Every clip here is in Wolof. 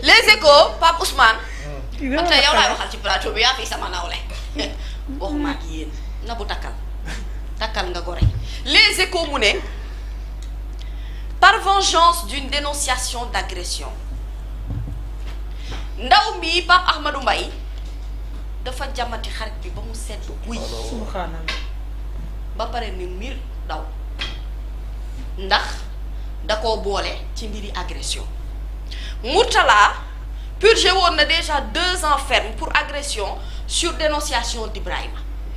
Les Échos Pape Ousmane. man tey yow laay waxal ci plateau bi yaa fi sama nawle. waxuma ak yéen na bu takkal nga gore. Les Échos mu ne par vengeance d'une dénonciation d'agression ndaw mi Pape Ahmadou Mbaye dafa jamati xarit bi ba mu sedd guy. subhanallah. ba pare ni mbir daw ndax da koo boole ci mbiri agression. Mourtala purgé woon na déjà 2 ans ferme pour agression sur dénonciation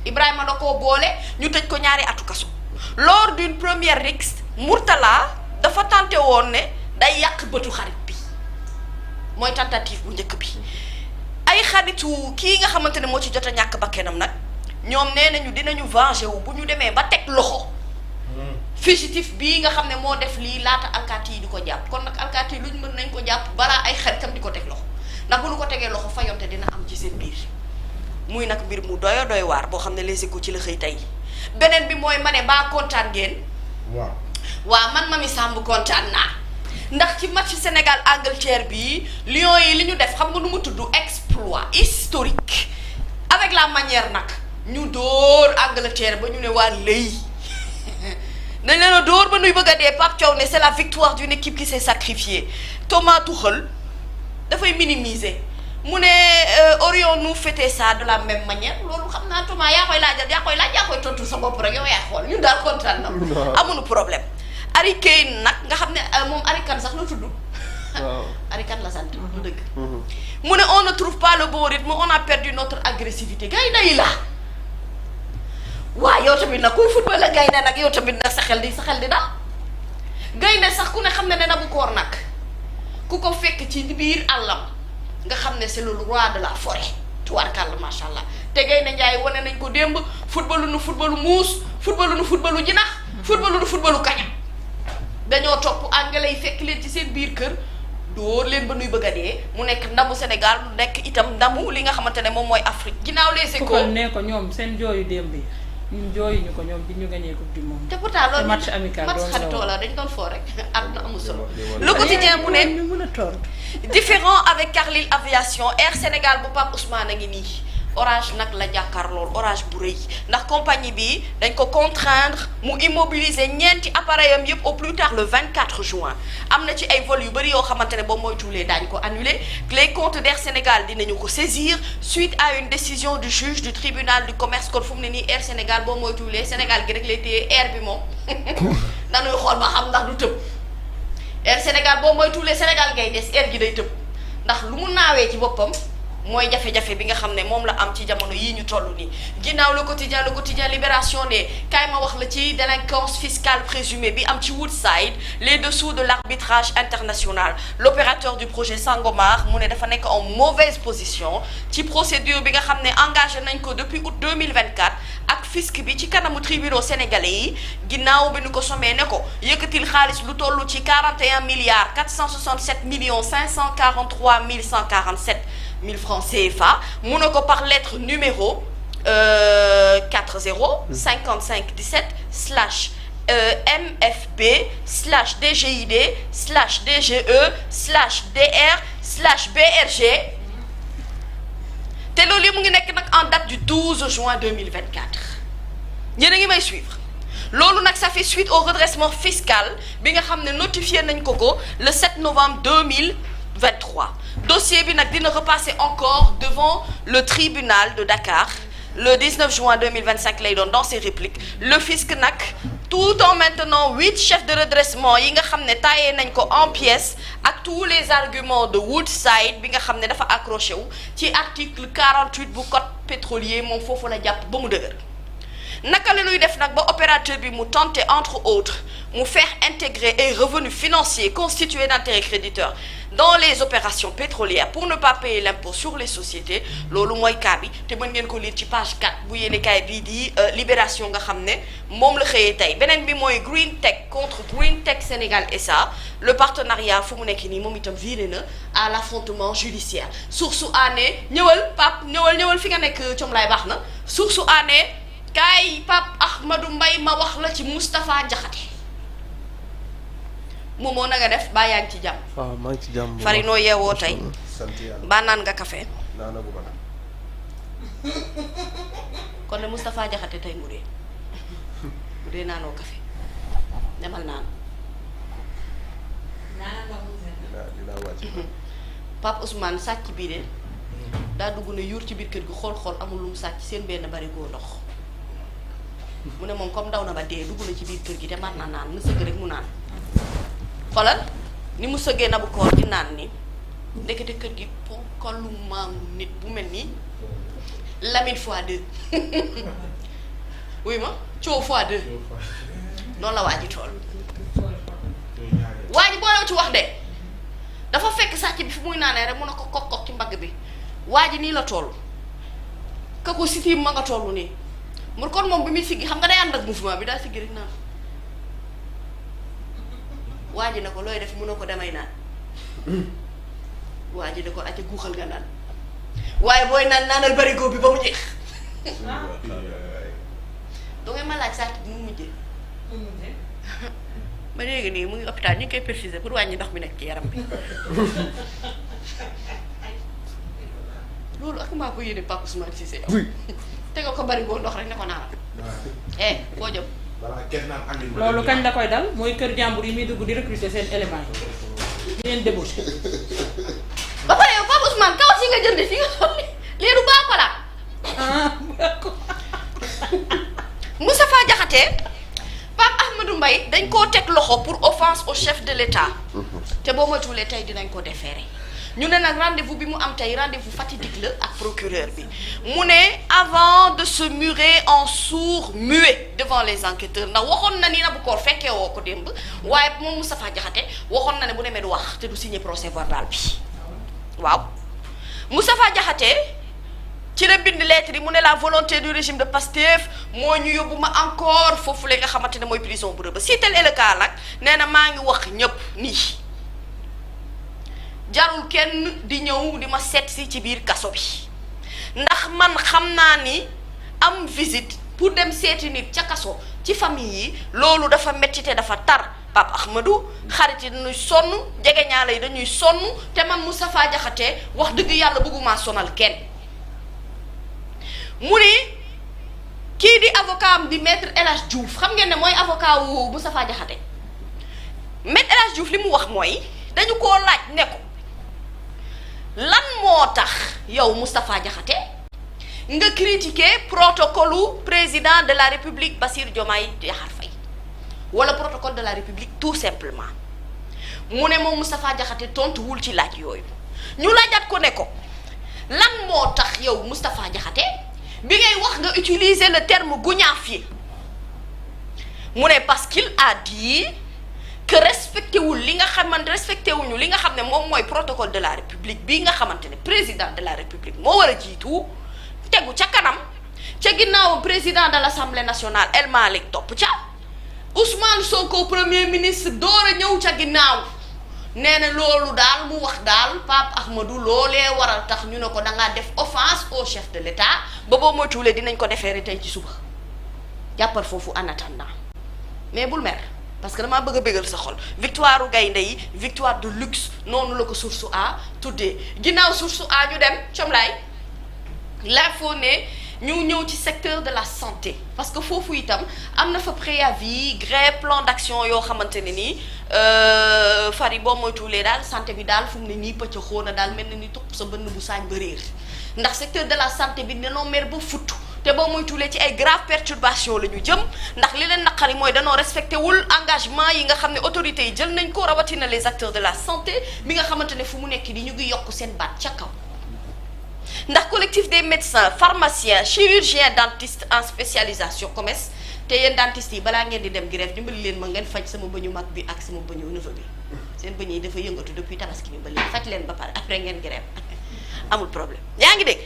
Ibrahima da koo boole ñu tëj ko ñaari atu kaso. Lors d'une première rixe Mourtala dafa tenté woon ne day yàq bëtu xarit bi mooy tentative bu njëkk bi. ay xaritu kii nga xamante ne moo ci jot a ñàkk bakkanam nag ñoom nee nañu dinañu venger wu bu ñu demee ba teg loxo fugitif bii nga xam ne moo def lii laata alkaati yi di ko jàpp kon nag alkaati yi luñ mën nañ ko jàpp balaa ay xaritam di ko teg loxo ndax bu ñu ko tegee loxo fayonte dina am ci seen biir muy nag mbir mu doy waar boo xam ne Les Échos ci la xëy tey. beneen bi mooy ma ne baa kontaan ngeen. waaw man Mamy Samb kontaan naa ndax ci match Sénégal Angleterre bi Lions yi li ñu def xam nga nu mu tudd exploit historique avec la manière nag ñu dóor Angleterre ba ñu ne waa lëy dañ leen a dóor ba nuy bëgg a dee. Pape Thiaw ne c'est la victoire d'une équipe qui s'est sacrifiée. Thomas Tuchel dafay minimiser mu ne aurions-nous fêté ça de la même manière loolu xam naa Thomas yaa koy laaj yaa koy tontu sa bopp rek yow yaa xool ñun daal kontaan na amuñu problème. Harry Kane nag nga xam ne moom Harry Kane sax la tudd. waaw Harry Kane la sant. mu dëgg. mu ne on ne trouve pas le bon rythme on a perdu notre agressivité gaynde yi la. waaw yow tamit nag kuy football la gaynde nag yow tamit nag sa xel di daal gaynde sax ku ne xam ne na bu koor nag ku ko fekk ci biir àllam nga xam ne c'est le roi de la forêt tubaarkàlla macha allah te gaynde njaay wane nañ ko démb footballu nu footballu muus footballu nu footballu jinax footballu nu footballu kaña dañoo topp anglais yi fekk leen ci seen biir kër dóor leen ba nuy bëgg a dee mu nekk ndamu Sénégal mu nekk itam ndamu li nga xamante ne moom mooy Afrique ginnaaw Les Échos ne ko ñoom seen jooyu démb yi ñun jooyuñu ko ñoom bi ñu gañee coupe du monde. te pourtant loolu match amical match xaritoo la dañ doon foo rek àdduna amul solo. Le Quotidien mu ne ñu mën a tontu. différent avec Carlil Aviation Air Sénégal bu Pape Ousmane a ngi nii Orange nag la jàkkaar lool Orange bu rëy ndax compagnie bi dañ ko contraindre mu immobiliser ñeenti appareil am yëpp au plus tard le 24 juin am na ci ay vol yu bëri yoo xamante ne boo moytuwulee daañu ko annuler les comptes d'Air Sénégal dinañu ko saisir suite à une décision du juge du tribunal du commerce kon fu mu ne nii Air Sénégal boo moytuwulee Sénégal gi rek lay téye air bi moom dañuy xool ba xam ndax du tëb Air Sénégal boo moytuwulee Sénégal ngay des air gi day tëb ndax lu mu naawee ci boppam. mooy jafe-jafe bi nga xam ne moom la am ci jamono yii ñu toll nii ginnaaw le quotidien Libération ne kaay ma wax la ci délinquance fiscale présumée bi am ci Woodside les dessous de l'arbitrage international l'opérateur du projet Sangomar mu ne dafa nekk en mauvaise position ci procédure bi nga xam ne engagé nañ ko depuis août 2024 ak fisc bi ci kanamu tribunaux sénégalais yi ginnaaw bi ñu ko sommee ne ko yëkkatil xaalis lu toll ci 41 milliards 467 millions 543 mille 147 1000 francs CFA mu ne ko par lettre numéro 405517 slash MFB slash DGID slash DGE slash DR slash BRG te loolu yëpp mu ngi nekk nag en date du 12 juin 2024 yéen a ngi may suivre loolu nag ça fait suite au redressement fiscal bi nga xam ne notifié nañ ko le 7 novembre 2023 dossier bi nag dina repasser encore devant le tribunal de Dakar le 19 juin 2025 lay doon dans ses répliques le fisc nag tout en maintenant 8 chefs de redressement yi nga xam ne taillé nañ ko en pièces ak tous les arguments de Woodside bi nga xam ne dafa accroché wu ci article 48 bu code pétrolier moom foofu la jàpp ba mu dëgër naka la ñuy def nag ba opérateur bi mu tenter entre autres mu faire intégrer un revenu financier constitué d'intérêts créditeurs dans les opérations pétrolières pour ne pas payer l'impôt sur les sociétés loolu mooy cas bi te mën ngeen ko lire ci page 4 bu yéenekaay bii di Libération nga xam ne moom la xëyee tey beneen bi mooy Green Tech contre Green Tech Sénégal SA le partenariat fu mu nekk nii moom itam viré na à l'affrontement judiciaire source aané ñëwal Pape ñëwal fi nga nekk com laay baax na source aané kaay Pape Ahmadou Mbaye ma wax la ci Moustapha Diakhaté moomoo na nga def baa yaa ngi ci jàmm. waaw maa ngi ci jàmm. Fari noo yeewoo tey. sant yàlla. baa naan nga café. naanagu ma nag. kon ne Moustapha Diakhaté tey mu dee naanoo café demal naan. dinaa wàcc. Pape Ousmane sàcc bii de daa dugg ne yuur ci biir kër gi xool amul lu mu sàcc seen benn barigo ndox mu ne moom comme daw na ba dee dugg na ci biir kër gi te mar na naan na sëgg rek mu naan. xoolal ni mu sëggee na bu koor di naan ni ndekete kër gi ponkalu maamu nit bu mel nii Lamine x2 wuy ma coow x2 noonu la waa ji tool waa ji boolew ci wax de dafa fekk sàcc bi fi muy naanee rek mun a ko kok ci mbagg bi waa ji nii la toll ka ko siti ma nga toll nii mu kon moom bi muy siggi xam nga day ànd ak mouvement bi daa siggi rek naan waa ji ne ko looy def mun a ko damay naan waa ji ne ko acca guuxal nga naan waaye booy naanal barigo bi ba mu jeex dangay ma laaj sàcc bi mu mujjee ba léegi nii mu ngi hôpital ñu ngi koy perfuser pour wàññi ndox mi nekk ci yaram bi loolu ak maa ko yéene Pape Ousmane Cissé yow tegal ko bari boo ndox rek ne ko naanal foo jëm loolu kañ la koy dal mooy kër jàmbur yi muy dugg di recruter seen élément yi di leen débauché. ba pare yow Pape Ousmane kawas yi nga jënd fi nga sol lii du baax ko la Moustapha Diakhaté Pape Ahmadou Mbaye dañ koo teg loxo pour offense au chef de l'État te boo moytuwulee tey dinañ ko déférer ñu ne nag rendez-vous bi mu am tey rendez-vous fatidique la ak procureur bi mu ne avant de se murer en sourd muet devant les enquêteurs ndax waxoon na ni na bu koor fekkee woo ko démb waaye moom Moustapha Diakhaté waxoon na ne bu demee du wax te du signer procès verbal bi waaw Moustapha Diakhaté ci la bind lettre yi mu ne la volonté du régime de Pastef moo ñu yóbbu ma encore foofu la nga xamante ne mooy prison bu Rebeuss si tel est le cas nag nee na maa ngi wax ñëpp nii jarul kenn di ñëw di ma seet si ci biir kaso bi ndax man xam naa ni am visite pour dem seeti nit ca kaso ci famille yi loolu dafa metti te dafa tar Pape Ahmadou xarit yi dañuy sonn jegeñaale yi dañuy sonn te man Moustapha Diakhaté wax dëgg yàlla bëgguma sonal kenn mu ni kii di avocat am di maître El Hadj Diouf xam ngeen ne mooy avocat wu Moustapha Diakhaté maître El Hadj Diouf li mu wax mooy dañu koo laaj ne ko lan moo tax yow Moustapha Diakhaté nga critiquer protocole président de la République Bassirou Diomaye Diakhar Faye wala protocole de la République tout simplement mu ne moom Moustapha Diakhaté tontuwul ci laaj yooyu ñu laajaat ko ne ko lan moo tax yow Moustapha Diakhaté bi ngay wax nga utiliser le terme gougnafier mu ne parce qu'il a dit que respecté wul li nga xamante respecté wuñu li nga xam ne moom mooy protocole de la République bii nga xamante ne président de la République moo war a jiitu tegu ca kanam ca ginnaaw président de l'Assemblée nationale El Malick topp ca Ousmane Sonko premier ministre door a ñëw ca ginnaaw nee na loolu daal mu wax daal Pape Ahmadou loolee waral tax ñu ne ko dangaa def offense au chef de l'État ba boo moytuwulee dinañ ko defeere tey ci suba jàppal foofu en attendant mais bul mer parce que damaa bëgg a bégal sa xol victoire u gaynde yi victoire de luxe noonu la ko source A tuddee ginnaaw source A ñu dem comlaay l'info ne ñu ñëw ci secteur de la santé parce que foofu itam am na fa préavis grève plan d'action yoo xamante ne nii fari boo moytuwulee daal santé bi daal fu mu ne nii pëcc xóona daal mel na ni tuq sa bënn bu saañ ba réer ndax secteur de la santé bi danoo mer ba futt te boo moytuwulee ci ay grave perturbation la ñu jëm ndax li leen naqari mooy danoo respecté wul engagement yi nga xam ne autorités yi jël nañ ko rawatina les acteurs de la santé bi nga xamante ne fu mu nekk nii ñu ngi yokk seen baat ca kaw ndax collectif des médecins pharmaciens chirurgiens dentistes en spécialisation COMES te yéen dentistes yi balaa ngeen di dem grève dimbali leen ma ngeen faj sama bëñu mag bi ak sama bëñu neveu bi seen bëñ yi dafa yëngatu depuis tabaski bi ba léegi faj leen ba pare après ngeen grève amul problème yaa ngi dégg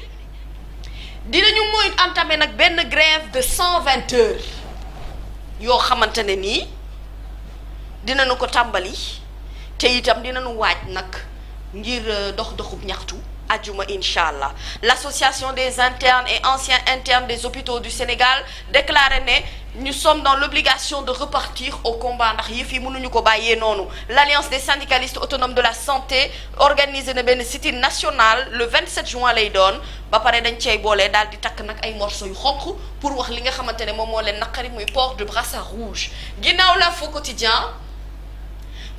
dinañu mooy entamé nag benn grève de 120 heures yoo xamante ne nii dinañu ko tàmbali te itam dinañu waaj nag ngir doxub ñaxtu ajuma incha allah l'association des internes et anciens internes des hôpitaux du Sénégal déclaré ne nous sommes dans l'obligation de repartir au combat ndax yëf yi mënuñu ko bàyyee noonu l'alliance des syndicalistes autonomes de la santé organisé na benn sit-in national le 27 juin lay doon ba pare dañ cey boole daal di takk nag ay morceaux yu xonq pour wax li nga xamante ne moom moo leen naqari muy port de brassard rouge ginnaaw l'info quotidien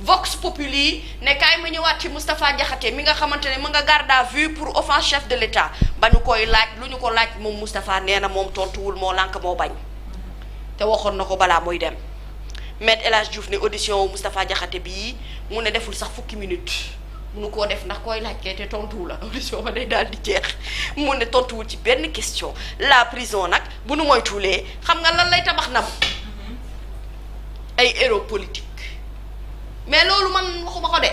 Vox Populi ne kaay ma ñëwaat ci Moustapha Diakhaté mi nga xamante ne mu nga garde à vue pour offense chef de l'État ba ñu koy laaj lu ñu ko laaj moom Moustapha nee na moom tontuwul moo lànk moo bañ te waxoon na ko balaa muy dem Maître El Hadji Diouf ne audition Moustapha Diakhaté bii mu ne deful sax fukki minutes munu koo def ndax koy laaj kay te tontuwul la audition ba day daal di jeex mu ne tontuwul ci benn question la prison nag bu nu moytuwulee xam nga lan lay tabax nam ay héros politique mais loolu man waxuma ko de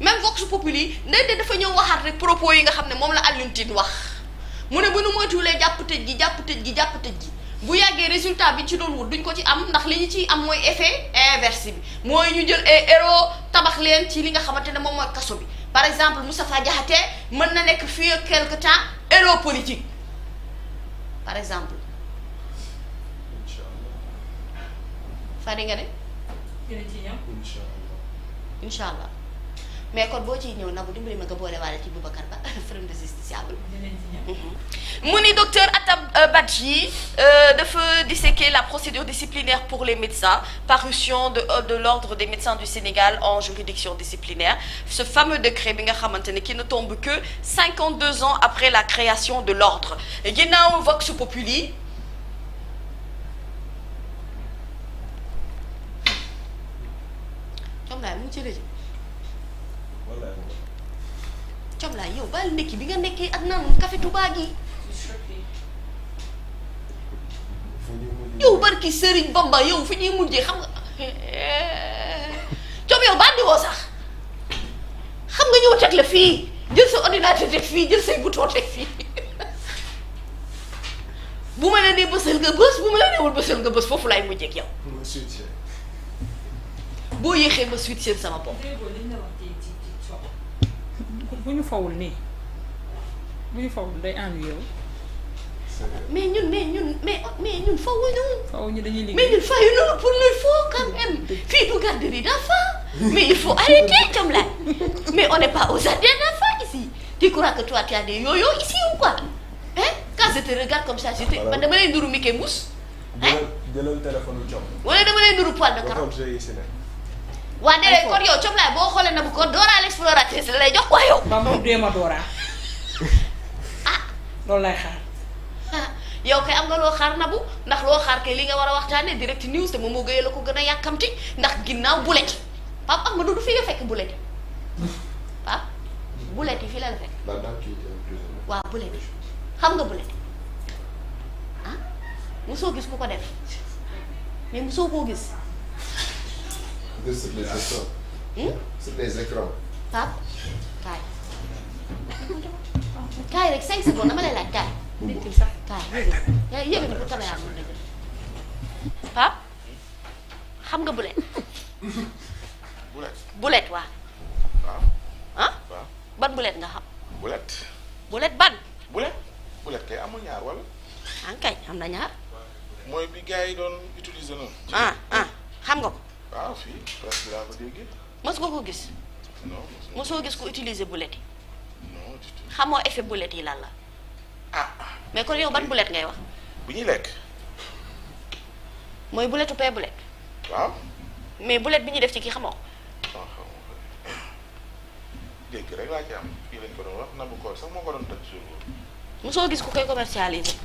même Vox Populi ndeyte dafa ñëw waxaat rek propos yi nga xam ne moom la Alioune Tine wax mu ne bu nu moytuwulee jàpp tëj gi bu yàggee résultat bi ci doon wut duñ ko ci am ndax li ñu ciy am mooy effet inverse bi mooy ñu jël ay héros tabax leen ci li nga xamante ne moom mooy kaso bi par exemple Moustapha Diakhaté mën na nekk fii quelque temps héros politique par exemple fadi nga ne incha allah mais kon boo ciy ñëw Nabou dimbali ma nga boole waale ci Boubacar Ba frère de justiciable mu ni docteur Atab Badji dafa disséquer la procédure disciplinaire pour les médecins parution de l'ordre des médecins du Sénégal en juridiction disciplinaire ce fameux décret bi nga xamante ne qui ne tombe que 52 ans après la création de l'ordre ginnaaw Vox Populi Comlaay mu ngi ci régime Comlaay yow bàyyi ndekki bi nga nekkee ak naan café Touba gi yow barki Serigne Bamba yow fi ñuy mujjee xam nga Com yow bandi woo sax xam nga ñëw teg la fii jël sa ordinateur teg fii jël say bouton teg fii bu ma la nee bësal nga bës bu ma la neewul bësal nga bës foofu laay mujjee ak yow boo yéexee ma suite seen sama bopp. bu ñu fawul nii bu ñu fawul day ennuyé wu. mais ñun fawuñu dañuy liggéey mais ñun fayuñu pour ñuy foo quand même fii du garderie d'enfants mais il faut arrêter comme là mais on n'est pas aux jardins d'enfants ici tu crois que toi tu as des yo-yo ici ou quoi hein quand je te regarde comme ça je te man dama lay nduru Mickey Mouse hein jëlal téléphone Thiam. wala dama lay nduru poil de carotte waa déedéet kon yow Thiam laay boo xoolee na bu ko Dora l'exploratrice la lay jox quoi yow. ba mu tuddee ma Dora. loolu lay xaar. yow kay am nga loo xaar Nabou ndax loo xaar kay li nga war a waxtaanee direct news te moom moo gëyee la ko gën a yàkkamti ndax ginnaaw buleti Pape Amadou du fi nga fekk buleti Pape buleti fii la la fekk. waaw buleti xam nga buleti ah mosoo gis ku ko def mais mosoo koo gis. sur les écrans. Sur les écrans. Pape kaay rek 5 secondes dama lay laaj kaay. kaay yëg ni ko caméra bi dëgg Pape xam nga bulet. bulet waaw. ah. ban bulet nga xam. bulet ban. bulet kay amul ñaar wala. ah kay am na ñaar. mooy bi gars yi doon utiliser noonu. xam nga ko. waaw fii presque laa ko déggee. mos nga ko gis. non mosoo gis ko utiliser bulet yi. non du tout. xamoo effet bulet yi lan la. mais kon yow ban bulet ngay wax. bu ñuy lekk. mooy buletu pee bulet. waaw. mais bulet bi ñuy def ci kii xamoo. non xamoo ko dégg rek laa ci am fii lañ ko doon wax Nabou Cor sax moo ko doon tëj jour boobu. mosoo gis ku koy commercialiser.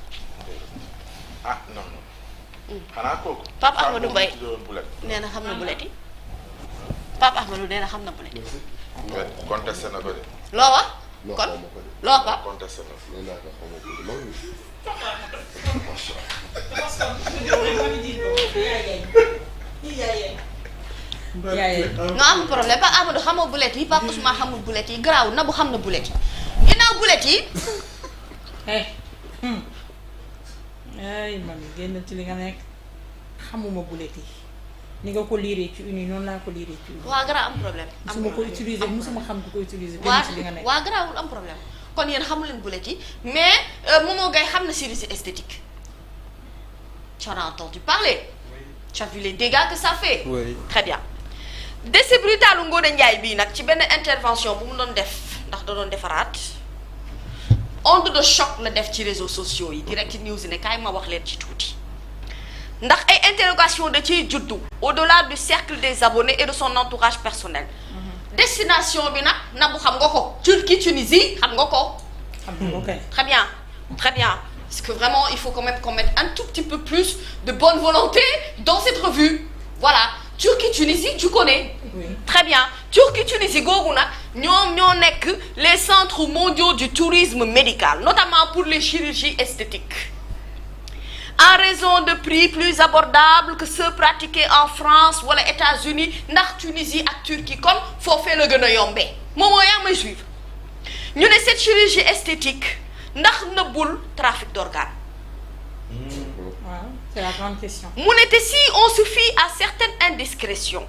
non. xanaa kooku. Pape Amadou Mbaye bulet. nee na xam na bulet yi Pape Amadou nee na xam na bulet yi. contesté na ko de. loo wax. kon loo ko. contesté na ko. non amul problème Pape Amadou xamoo bulet yi Pape Ousmane xamul bulet yi garaaw Nabou xam na bulet yi ginnaaw bulet yi. ay man génn ci li nga nekk xamuma bulet yi ni nga ko liiree ci uni noonu laa ko liiree ci uni. waa gara am problème. musuma ko utiliser musuma xam ku ko utiliser. waa garaawul am problème kon yéen xamu leen bulet yi mais Momo Gaye xam na chirurgie esthétique. Tu en as entendu parler. Tu as vu les dégâts que ça fait. Oui. Très bien. décès brutal u Ngoné Ndiaye bii nag ci benn intervention bu mu doon def ndax da doon defaraat onde de choc la def ci réseaux sociaux yi Direct News ne kaay ma wax leen ci tuuti ndax ay interrogation da ciy juddu au-delà du cercle des abonnés et de son entourage personnel. destination bi nag na bu xam nga ko Turquie Tunisie xam nga ko. Très bien, très bien. Parce que vraiment il faut quand même qu'on mette un tout petit peu plus de bonne volonté dans cette revue. Voilà. Turquie Tunisie tu connais. Oui. Très bien Turquie Tunisie googu nag ñoom ñoo nekk les centres mondiaux du tourisme médical notamment pour les chirurgies esthétiques en raison de prix plus abordables que ceux pratiqués en France wala États-Unis ndax Tunisie ak Turquie comme foofee la gën a yombee moom moo yaa may suivre ñu ne cette chirurgie esthétique ndax nëbbul trafic d'organes. waaw c'est la grande question. mu ne te si on se fie à certaines indiscrétions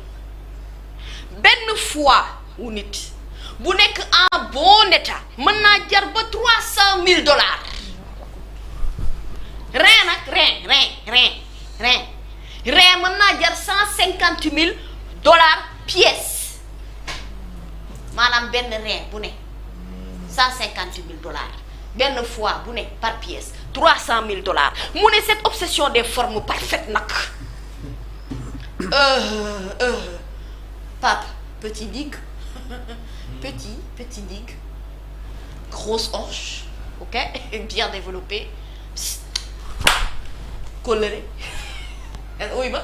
benn fois wu nit bu nekk en bon état mën naa jar ba $300,000 rein nag rein mën naa jar $150,000 pièce maanaam benn rein bu ne $150,000 benn fois bu ne par pièce $300,000 mu ne cette obsession des formes parfaites nag Pape petit dig petit dig grosse hanche ok bien développé coloré oui ba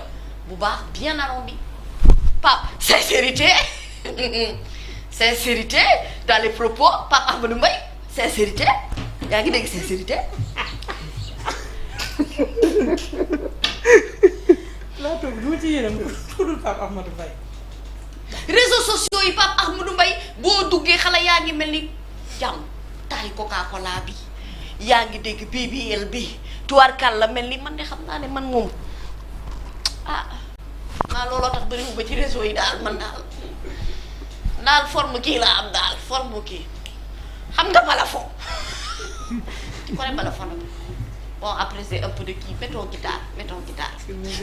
bu baax bien arrondi Pape sincérité dans les propos Pape Amadou Mbaye sincérité yaa ngi dégg sincérité plateau bi du ci yéenam tuddul Pape Ahmadou Mbaye. réseaux sociaux yi Pape Ahmadou Mbaye boo duggee xale yaa ngi mel ni jàmm taay Coca-Cola bi yaa ngi dégg BBL bi tuwaarkal la mel ni man de xam naa ne man moom maa looloo tax bëriwu ba ci réseau yi daal man daal forme kii la am daal forme kii xam nga balafon tu connais balafon nag bon après c'est un peu de kii mettons guitare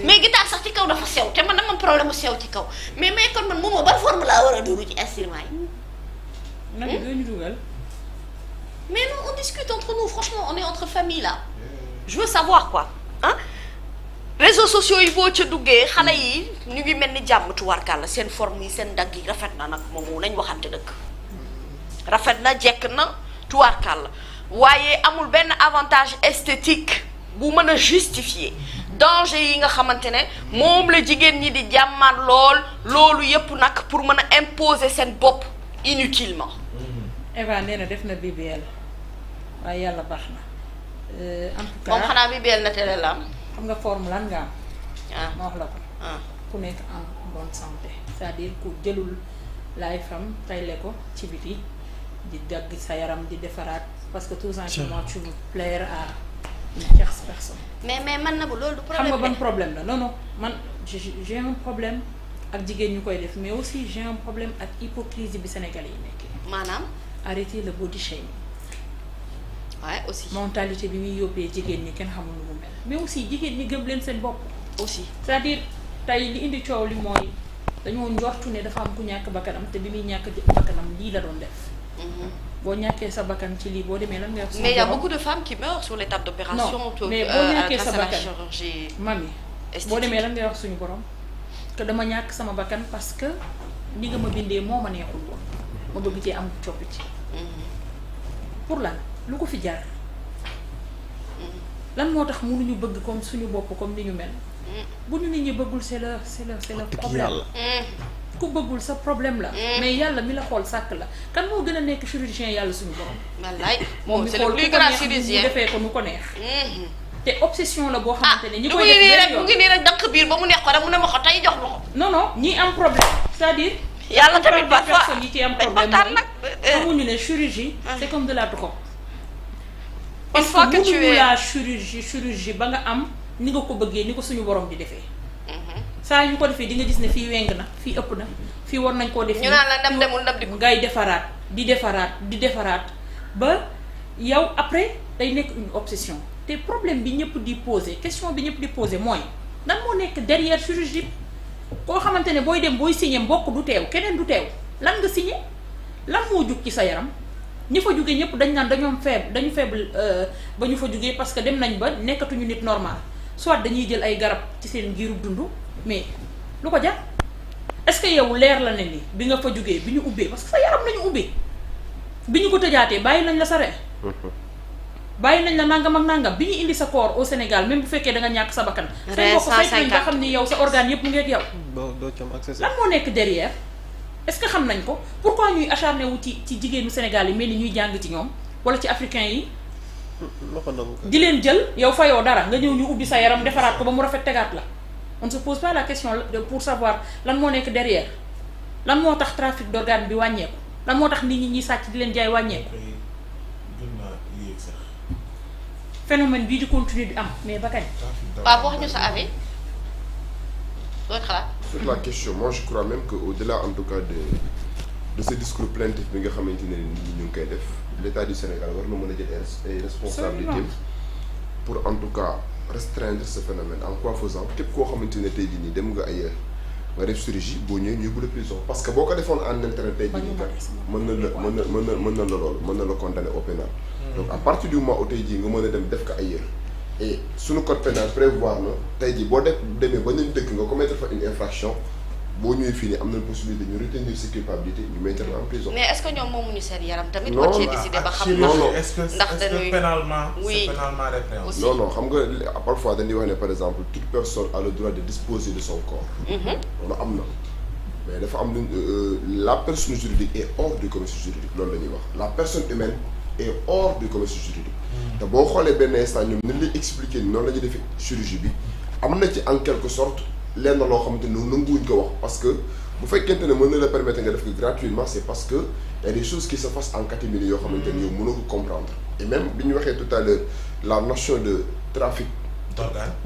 mais guitare sax ci kaw dafa sew te man dama am problème mu sew ci kaw mais kon man moom ban forme laa war a dugg ci instrument yi. nag doo ñu dugal. mais non on discute entre nous franchement on est entre famille là je veux savoir quoi réseaux sociaux yi boo ca duggee xale yi ñu ngi mel ni jàmm tuwarkal la seen forme yi seen dagg yi rafet na nag moom nañ waxante dëgg rafet na jekk na tuwarkal la waaye amul benn avantage esthétique bu mën a justifier danger yi nga xamante ne moom la jigéen ñi di jàmmaat loolu yépp nag pour mën a imposer seen bopp inutilement. Eva nee na def na BBL waaye yàlla baax na en tout cas moom xanaa BBL na télé la am. xam nga forme lan nga am. ma wax la ko. ku nekk en bonne santé c'est-à-dire ku jëlul laay fam tayle ko ci biti di dagg sa yaram di defaraat parce que tout simplement tu veux plaire à une tierce personne. mais man na bu loolu du problème. xam nga ban problème la non man j'ai un problème ak jigéen ñu koy def mais aussi j'ai un problème ak hypocrisie bi Sénégalais yi nekkee. maanaam. arrêter le body shaming. waaye aussi. mentalité bi muy yóbbee jigéen ñi kenn xamul nu mu mel mais aussi jigéen ñi gëm leen seen bopp. aussi c'est-à-dire tey li indi coow li mooy dañoo njortu ne dafa am ku ñàkk bakkanam te bi muy ñàkk bakkanam lii la doon def. boo ñàkkee sa bakkan ci lii boo demee lan nga wax. mais il y a beaucoup de femmes qui meurent sur les tables d'opération. non mais boo ñàkkee sa bakkan chirurgie mami boo demee lan ngay wax suñu borom que dama ñàkk sama bakkan parce que ni nga ma bindee moo ma neexul woon ma bëgg cee am coppite. pour lan lu ko fi jaar. lan moo tax mënuñu bëgg comme suñu bopp comme ni ñu mel. bu ñu nit ñi bëggul c'est le problème. ku bëggul sa problème la. mais yàlla mi la xool sàkk la kan moo gën a nekk chirurgien yàlla suñu borom. wallaay moom mi c'est xool le plus ku ko grand neex chirurgien mu defee ko nu ko neex. te obsession la boo xamante ne ñi mu koy ngi def nii benn rek yoon mu ngi nii rek dàq biir ba mu neex ko rek mu ne ma ko tey jox ma ko. non ñi am problème c'est-à-dire. yàlla tamit parfois parfois personnes yi ci am dañ problème waxtaan mooy nag. xamuñu ne chirurgie c'est comme de la drogue. une fois que tu es la chirurgie ba nga am ni nga ko bëggee ni ko suñu borom di defee. saa yu ñu ko defee di nga gis ne fii weng na fii ëpp na fii war nañ koo def. ñu naan la ndam demul ndam dikku ngay defaraat ba yow après day nekk une obsession te problème bi ñëpp di poser question bi ñëpp di poser mooy lan moo nekk derrière chirurgie koo xamante ne booy dem booy signé mbokk du teew keneen du teew lan nga signé lan moo jug ci sa yaram ñi fa jugee ñëpp dañ naan dañu faible ba ñu fa jugee parce que dem nañ ba nekkatuñu nit normal soit dañuy jël ay garab ci seen giirub dund mais lu ko jar est-ce que yow leer la ne ni bi nga fa jugee bi ñu ubbee parce que sa yaram lañu ubbee bi ñu ko tëjaatee bàyyi nañ la sa ree bàyyi nañ la nangam ak nangam bi ñu indi sa corps au Sénégal même bu fekkee da nga ñàkk sa bakkan say bokk fekk nañ ba xam ni yow sa organe yëpp mu ngi ak yow doo ci am accès. lan moo nekk derrière est-ce que xam nañ ko pourquoi ñuy acharné wu ci jigéenu Sénégal yi mel ni ñuy jàng ci ñoom wala ci africain yi di leen jël yow fayoo dara nga ñëw ñu ubbi sa yaram defaraat ko ba mu rafet tegaat la on ne se pose pas la question pour savoir lan moo nekk derrière lan moo tax trafic d'organe bi wàññeeku lan moo tax nit ñi ñuy sàcc di leen jaay wàññeeku phénomène bii di continuer di am mais ba kañ. Pape wax ñu sa avis looy xalaat. Sur la question moi je crois même que au-delà en tout cas de ce discours plaintif bi nga xamante ne nit ñi ñu ngi koy def l'État du Sénégal war na mën a jël ay responsabilités pour en tout cas restreindre ce phénomène en quoi faisant képp koo xamante ne tey jii nii dem nga ailleurs nga def chirurgie boo ñëwee ñu yóbbu la prison parce que boo ko defoon en interne tey jii nii kat mën na la condamner au pénal. Donc à partir du moment où tey jii nga mën a dem def ko ailleurs et suñu code pénal prévoir na tey jii boo demee ba ñu dëkk nga commettre fa une infraction boo ñëwee fii nii am nañ possibilité ñu retenir sa culpabilité ñu maintenir en prison. mais est-ce que ñoom moomuñu seen yaram tamit. non war cee décidé ba xam ndax dañuy pénalement oui c'est pénalement répréhensible. non xam nga parfois dañuy wax ne par exemple toute personne a le droit de disposer de son corps. loolu am na mais dafa am la personne juridique est hors du commerce juridique loolu la ñuy wax la personne humaine est hors du commerce juridique. te boo xoolee benn instant ñoom ni lay expliquer ni noonu la ñuy defee chirurgie bi am na ci en quelque sorte lenn loo xamante ne nanguwuñ ko wax parce que bu fekkente ne mën na la permettre nga def ko gratuitement c'est parce que y a des choses qui se passent en catimini yoo xamante ne yow mënoo ko comprendre et même bi ñu waxee tout à l'heure la notion de trafic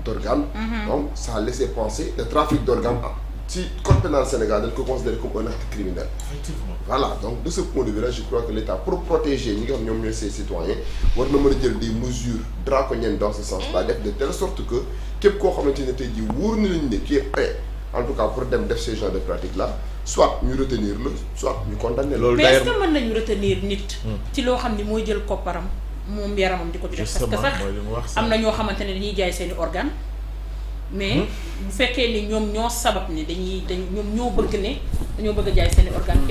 d'organes donc ça a laissé penser le trafic d'organes ci code pénal Sénégal dañ ko considéré comme un acte criminel. Effectivement. Voilà donc de ce point de vue là je crois que l'État pour protéger ñi nga xam ñoom ñooy ses citoyens war na mën a jël des mesures draconiennes dans ce sens-là def de telle sorte que képp koo xamante ne tey jii wóor na lañu ne qui est prêt en tout cas pour dem def ce genre de pratique là soit ñu retenir la soit ñu condamner loolu. mais est-ce que mën nañu retenir nit. ci loo xam ni mooy jël kopparam moom yaramam di ko ci def. parce que sax am na ñoo xamante ne dañuy jaay seeni organes. mais bu fekkee ni ñoom ñoo sabab ni ñoom ñoo bëgg ne dañoo bëgg a jaay seeni organes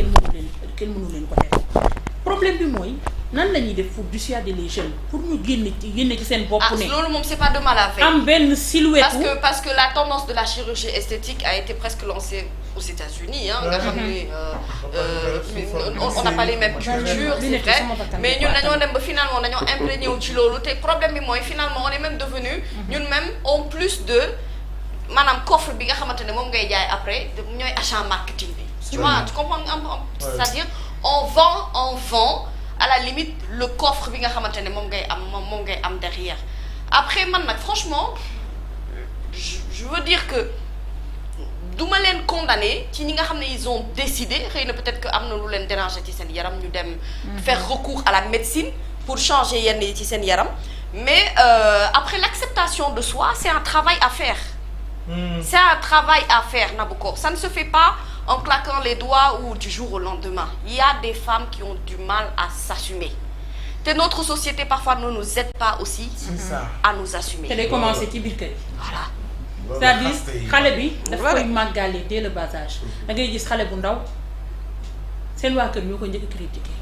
kenn mënu leen ko def problème bi mooy nan la ñuy def pour dissuader les jeunes pour ñu génn ci seen bopp ne loolu moom c'est pas de mal à faire am benn silhouette parce que la tendance de la chirurgie esthétique a été presque lancée aux États-Unis nga xam ni on n'a pas les mêmes cultures c'est vrai mais ñun dañoo dem ba finalement dañoo imprégné wu ci loolu te problème bi mooy finalement on est même devenu ñun même en plus de maanaam coffre bi nga xamante ne moom ngay jaay après ñooy achat marketing bi tu vois tu comprends c'est-à-dire on vend à la limite le coffre bi nga xamante ne moom ngay am derrière après man nag franchement je veux dire que duma leen condamner ci ñi nga xam ne ils ont décidé xëy na peut-être que am na lu leen déranger ci seen yaram ñu dem faire recours à la médecine pour changer yenn yi ci seen yaram mais après l'acceptation de soi c'est un travail à faire c'est un travail à faire Nabokor ça ne se fait pas en claquant les doigts ou du jour au lendemain il y a des femmes qui ont du mal à s'assumer te notre société parfois ne nous aide pas aussi à nous assumer te day commencer ci biir kër voilà c'est-à-dire xale bi dafa koy màggaale dès le bas âge da ngay gis xale bu ndaw seen waa kër ñoo ko njëkk a critiquer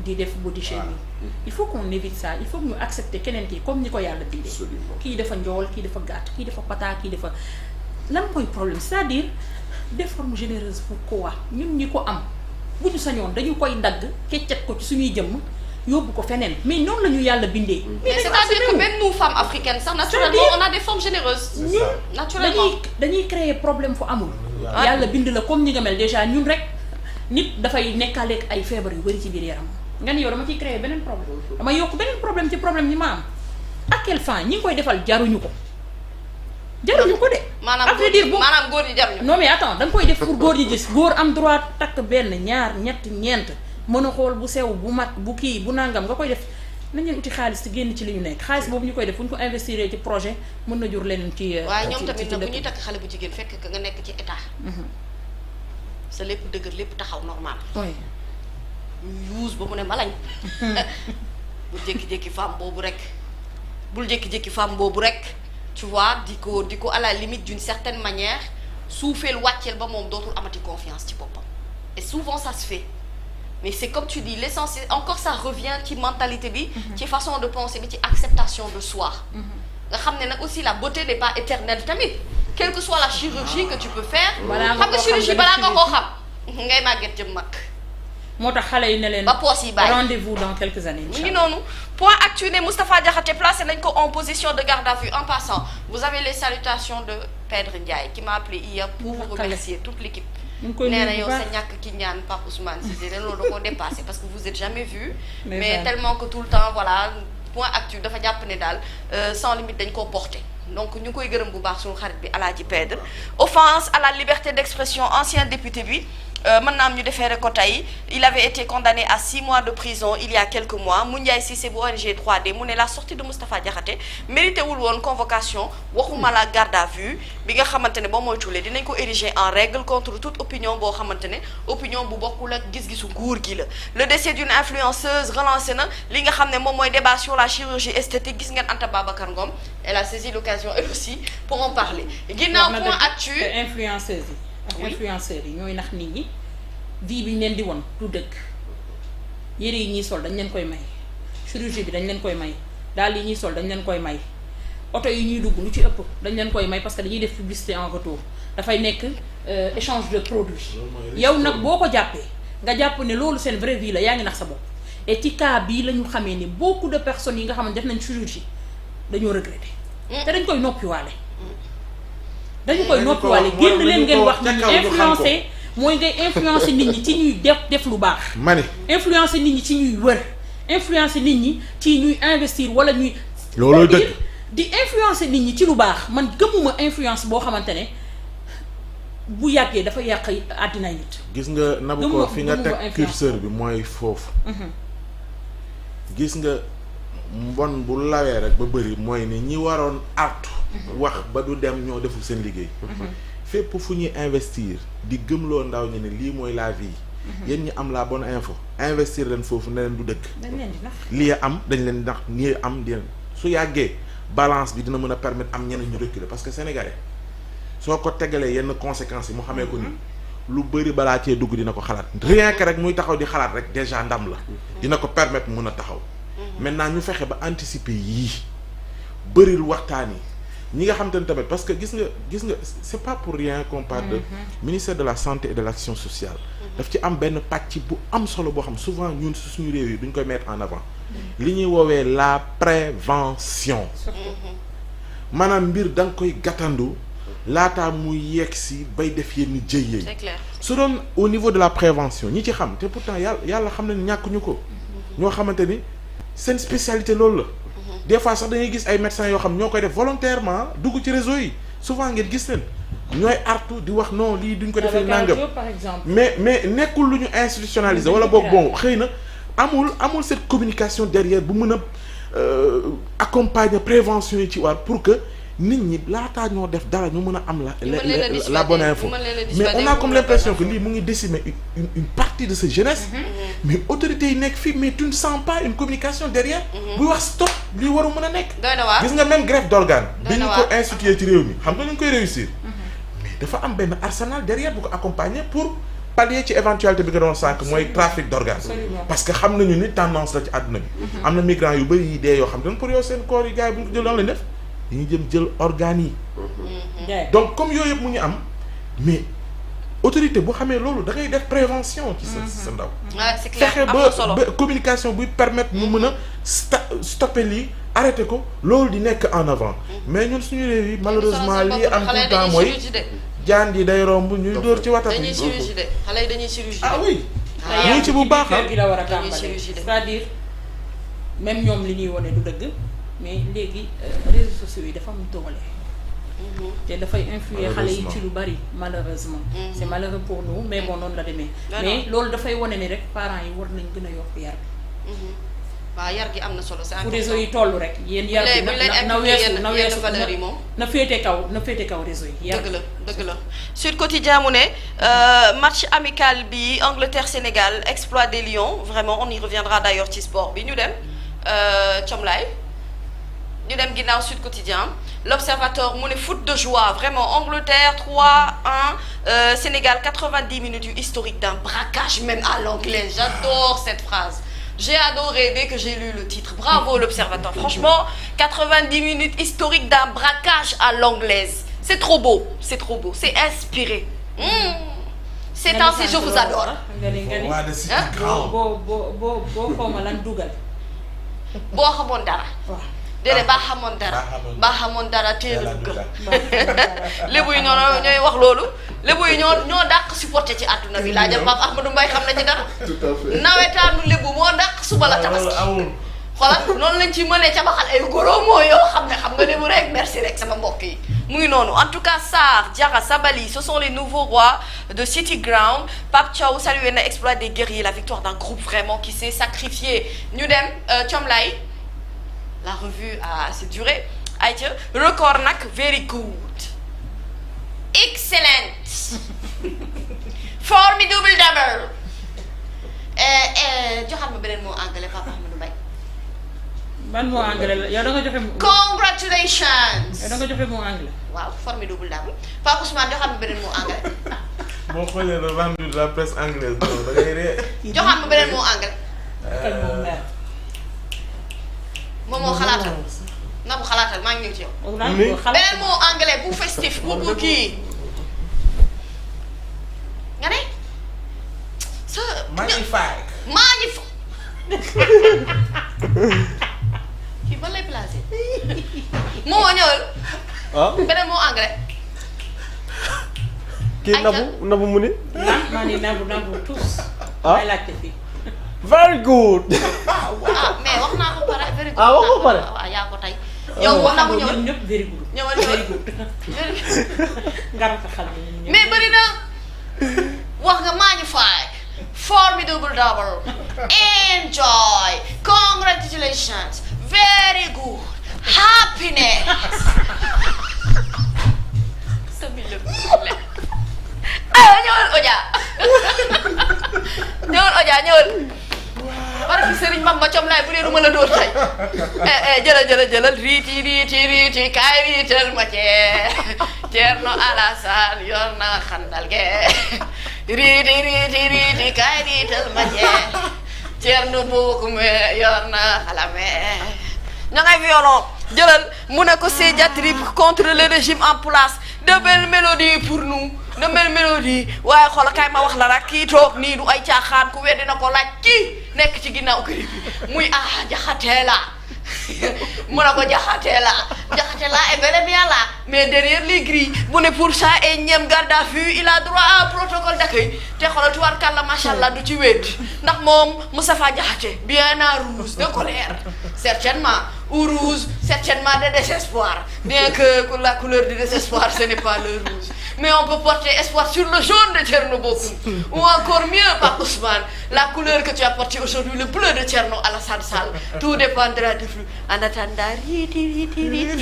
di def body shaming il faut qu'on évite ça il faut que ñu accepter keneen kii comme ni ko yàlla bindee kii dafa njool kii dafa gàtt kii dafa pata kii dafa lan mooy problème c'est-à-dire des formes généreuses pour quoi ñun ñi ko am bu ñu sañoon dañu koy dagg keccat ko ci suñuy jëmm yóbbu ko feneen mais noonu la ñu yàlla bindee. mais c'est-à-dire que même nous femmes africaines sax naturellement on a des formes généreuses. ñun naturellement dañuy créer problème fu amul. yàlla bind la comme ni nga mel déjà ñun rek nit dafay nekkaaleeg ay feebar yu bari ci biir yaram nga ni yow dama ciy créer beneen problème dama yokk beneen problème ci problème ñi ma am à quelle fin ñi ngi koy defal jaruñu ko de. maanaam góor ñi jaruñu. non mais attends da nga koy def pour góor ñi gis góor am droit takk benn ñaar ñett ñeent mën a xool bu sew bu mat bu kii bu nangam nga koy def nañ leen uti xaalis te génn ci li ñu nekk xaalis boobu ñu koy def bu ñu ko investir ci projet mën na jur leneen ci. waaye ñoom tamit nag bu ñuy takk xale bu jigéen fekk nga nekk ci état. sa lépp dëgër lépp taxaw normal. oui. yuus ba mu ne malañ. bul jékki-jékki femme boobu rek. tu vois di ko à la limite d'une certaine manière suufeel wàcceel ba moom dootul amati confiance ci boppam et souvent ça se fait mais c'est comme tu dis l'essentiel encore ça revient ci mentalité bi ci façon de penser bi ci acceptation de soi nga xam ne nag aussi la beauté n'est pas éternelle tamit quelle que soit la chirurgie que tu peux faire xam nga chirurgie balaa nga koo xam ngay màgget jëm mag moo tax xale yi ne leen ba poos yi bàyyi rendez-vous dans quelques années. mu ngi noonu point actu ne Moustapha Diakhaté placé nañ ko en position de garde à vue en passant vous avez les salutations de Pedre Ndiaye qui m'a appelé hier pour vous remercier toute l'équipe nee na yow sa ñàkk ki ñaan Pape Ousmane Cissé leen loolu da koo dépassé parce que vous êtes jamais vu mais tellement que tout le temps voilà point actu dafa jàpp ne daal sans limite dañ koo porté donc ñu koy gërëm bu baax suñu xarit bi Alaaji Pedre offense à la liberté d'expression ancien député bi mën naa am ñu defeere ko tey il avait été condamné à 6 mois de prison il y a quelques mois Moundiaye Cissé bu ONG 3D mu ne la sortie de Moustapha Diakhaté mérité wul woon convocation waxuma la garde à vue bi nga xamante ne boo moytuwulee dinañ ko ériger en règle contre toute opinion boo xamante ne opinion bu bokkul ak gis-gisu nguur gi la le décès d'une influenceuse relancé na li nga xam ne moom mooy débat sur la chirurgie esthétique gis ngeen Anta Babacar Ngom elle a saisi l'occasion elle aussi pour en parler ginnaaw point actu influenceuse yi ak influenceurs yi ñooy nax nit ñi vie bi ñu leen di won du dëgg yére yi ñuy sol dañ leen koy may chirurgie bi dañ leen koy may daal yi ñuy sol dañ leen koy may oto yi ñuy dugg lu ci ëpp dañ leen koy may parce que dañuy def publicité en retour dafay nekk échange de produits yow nag boo ko jàppee nga jàpp ne loolu seen vraie vie la yaa ngi nax sa bopp et ci cas bii la ñu xamee ni beaucoup de personnes yi nga xam ne def nañ chirurgie dañoo regretter te dañ koy noppiwaale dañu koy noppiwaale génn leen ngeen wax nit ñi influencé mooy ngay influencer nit ñi ci ñuy def lu baax mani influencer nit ñi ci ñuy wër influencer nit ñi ci ñuy investir wala ñuy loolu dëgg di influencer nit ñi ci lu baax man gëmuma influence boo xamante ne bu yàggee dafa yàq àddina nit gis nga nabu ko fi nga teg curseur bi mooy foofu gis nga mbon bu lawee rek ba bëri mooy ni ñi waroon artu wax ba du dem ñoo deful seen liggéey fépp fu ñuy investir di gëmloo ndaw ñi ne lii mooy la vie yéen ñi am la bonne info investir leen foofu ne leen du dëkk lii am dañ leen ndax nii am di su yàggee balance bi dina mën a permettre am ñeneen ñu reculer parce que sénégalais soo ko tegalee yenn conséquences yi mu xamee ko ni lu bëri balaa cee dugg dina ko xalaat rien que rek muy taxaw di xalaat rek déjà ndam la dina ko permettre mun a taxaw maintenant ñu fexe ba anticiper yii bëril waxtaan yi ñi nga xam te ne tamit parce que gis nga c'est pas pour rien qu'on parle de ministère de la santé et de l'action sociale daf ci am benn pàcc bu am solo boo xam souvent ñun suñu réew yi duñ koy mettre en avant li ñuy woowee la prévention maanaam mbir da nga koy gàttandu laataa muy yegg si bay def yenn jëy c'est clair su doon au niveau de la prévention ñi ci xam te pourtant yàlla xam na ni ñàkkuñu ko ñoo xamante ni seen spécialité loolu la des fois sax dañuy gis ay médecins yoo xam ñoo koy def volontairement dugg ci réseau yi souvent ngeen gis leen ñooy artu di wax non lii duñ ko defee nangam mais nekkul lu ñu institutionnalisé wala boog bon xëy na amul cette communication derrière bu mën a accompagner prévention yi ci war pour que nit ñi laataa ñoo def dara ñu mën a am la bonne info mais on a comme l'impression que lii mu ngi décimer une partie de cette jeunesse mais autorités yi nekk fii mais tu ne sens pas une communication derrière buy wax stop lii waru mën a nekk gis nga même greffe d'organe bi ñu ko institué ci réew mi xam nga ñu ngi koy réussir mais dafa am benn arsenal derrière bu ko accompagner pour pallier ci éventualité bi nga doon sànq mooy trafic d'organes parce que xam nañu ni tendance la ci àdduna bi am na migrants yu bëri yi dee yoo xam ne pour yow seen corps yi gars yi bu ñu ko jël lan lañ def dañuy jël organes yi donc comme yooyu yëpp mu ngi am mais autorité bu xamee loolu da ngay def prévention ci sa ndaw fexe ba communication buy permettre mu mën a stopper lii arrêter ko loolu di nekk en avant mais ñun suñu réew yi malheureusement lii am tout le temps mooy jaan yi day romb ñuy dóor ci watat dañuy chirurgie de xale yi dañuy chirurgie ah oui ñu ci bu baax gi la war a tàmbale c'est-à-dire même ñoom li ñuy wone du dëgg mais léegi réseaux sociaux yi dafa am doole te dafay influer xale yi Malheureusement. ci lu bari malheureusement. c'est malheureux pour nous mais bon noonu la demee. Non, mais non. loolu dafay wane ni rek parents yi war nañ gën a yokk yar bi. waaw yar gi am na solo c'est fu important. réseau yi toll rek yéen yar bi na weesu na weesu valeurs yi moom. na féete kaw réseau yi. yar dëgg la Sud Quotidien mu ne match amical bi Angleterre Sénégal exploit des Lions vraiment on y reviendra d'ailleurs ci sport bi ñu dem Thiomlaye ñu dem ginnaaw Sud Quotidien l'Observateur mu ne foot de joie vraiment Angleterre 3-1 Sénégal 90 minutes yu historique d'un braquage même à l'anglaise j'adore cette phrase. J'ai adoré dès que j'ai lu le titre. Bravo l'Observateur. Franchement, 90 minutes historiques d'un braquage à l'anglaise. C'est trop beau. C'est inspiré. C'est ainsi, je vous adore. nga ni waa de City Hein? Ground. boo xaw ma lan dugal. boo xamoon dara. waaw. déedéet baa xamoon dara. baa xamoon dara teel a duggal. lébu yi ñooy wax loolu. lébu yi ñoo dàq supporté ci àdduna bi laa jëm Pape Ahmadou Mbaye xam na ci dara. tout à fait nawetaanu lébu moo dàq suba la tabaski. loolu amul. xoolal noonu lañ ci mënee ca baxal ay goro moo yoo xam nga lébu rek merci rek sama mbokk yi mu ngi noonu en tout cas Sarr Diarra Sabali ce sont les nouveaux rois de City Ground Pape Thiaw salué na exploit des guerriers la victoire d'un groupe vraiment qui s'est sacrifié ñu dem Thiomlaye la revue a assez duré ayca record nag very good excellent formidable double joxal ma beneen mot anglais Papa Ahmadou Mbaye ban mot anglais la yow da nga joxe. congratulations yow da nga joxe mot anglais. waaw formidable double Pape Ousmane joxal ma beneen mot anglais boo xoolee le rendu de la presse anglaise da ngay ree. joxal ma beneen mot anglais kan moom mer. moom moo xalaatal na bu xalaatal maa ngi ñëw ci yow beneen mot anglais bu festif bu kii nga ne sa magnifique. kii ban lay placé moo ñëwal beneen mot anglais kii nabu mu ni maa ni nabu tous. may laajte fii. very good mais wax naa ko pare very good wax ko pare waaw yaa ko tey yow wax na mu ñëwal ñëpp very good. ñëwal nga rafetal ñun ñëpp. mais bëri na wax nga magnifique formidable double enjoy congratulations very good happiness aywa ñëwal Oja ñëwal barki Serigne Bamba Thiomlaye bu dee du ma la dóor tey jëlal riiti kaay riital ma Ceerno Alassane yor na xandal ge riiti kaay riital ma Ceerno Bokum yor na xalame ña ngay violon jëlal mu ne ko ces diatribes contre le régime en place de belles mélodies pour nous de belles mélodies waaye xoolal kay ma wax la rek kii toog nii du ay caaxaan ku weddi na ko laaj kii nekk ci ginnaaw kër gi muy Jaxate la mu ne ko Jaxate la est bel et bien là mais derrière les grilles bu ne pour ça énième garde à vue il a droit à un protocole d'accueil te xoolal tubaarkàlla macha allah du ci wéet ndax moom Moustapha Jaxate bien en rouge de colère certainement ou rouge certainement de désespoir bien que la couleur du désespoir ce n'est pas le rouge mais on peut porter espoir sur le jaune de Thierno Bocoum ou encore mieux Pape Ousmane la couleur que tu as portée aujourd'hui le bleu de Thierno Alassane Sall tout dépendra de vous en attendant riiti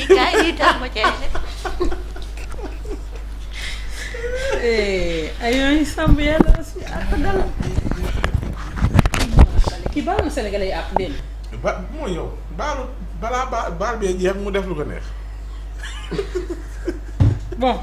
kaay riital ma ay sàmm yàlla si àq dal kii baal na Sénégalais yi àq leen. mooy yow balaa baal bee jeex mu def lu ko neex. bon